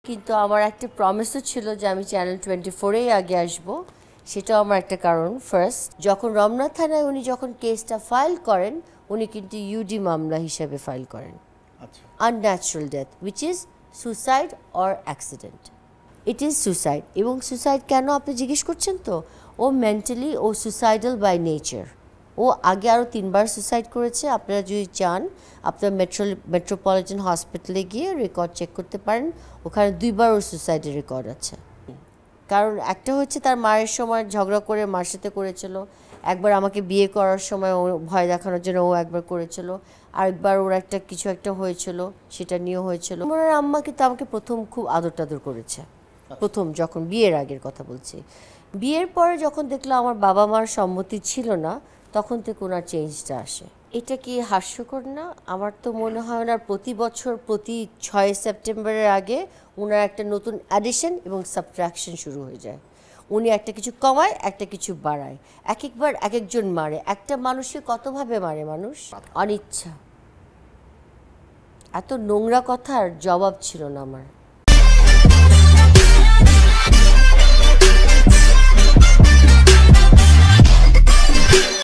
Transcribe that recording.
কিন্তু আমার একটা প্রমিসও ছিল যে আমি চ্যানেল 24-এই আগে আসব। সেটাও আমার একটা কারণ। ফার্স্ট, যখন রমনা থানায় উনি যখন কেসটা ফাইল করেন, উনি কিন্তু ইউডি মামলা হিসেবে ফাইল করেন, unnatural death, which is suicide or accident. It is suicide. এবং সুসাইড কেন আপনি জিজ্ঞেস করছেন? তো ও মেন্টালি ও সুসাইডাল বাই নেচার। ও আগে আরও 3বার সুসাইড করেছে। আপনারা যদি চান আপনার মেট্রোপলিটন হসপিটালে গিয়ে রেকর্ড চেক করতে পারেন, ওখানে 2বার ওর সুসাইডের রেকর্ড আছে। কারণ একটা হচ্ছে তার মায়ের সময় ঝগড়া করে মার সাথে করেছিল, একবার আমাকে বিয়ে করার সময় ও ভয় দেখানোর জন্য ও একবার করেছিল, আরেকবার ওর কিছু একটা হয়েছিল, সেটা নিয়েও হয়েছিল। আমার আম্মা কিন্তু আমাকে প্রথম খুব আদর টাদর করেছে, প্রথম যখন বিয়ের আগের কথা বলছি। বিয়ের পরে যখন দেখলাম আমার বাবা মার সম্মতি ছিল না, তখন থেকে ওনার চেঞ্জটা আসে। এটা কি হাস্যকর না? আমার তো মনে হয় ওনার প্রতি বছর প্রতি 6 সেপ্টেম্বরের আগে ওনার একটা নতুন অ্যাডিশন এবং সাবট্রাকশন শুরু হয়ে যায়। উনি একটা কিছু কমায়, একটা কিছু বাড়ায়, এক একবার এক একজন মারে। একটা মানুষকে কতভাবে মারে মানুষ? অনিচ্ছা। এত নোংরা কথার জবাব ছিল না আমার।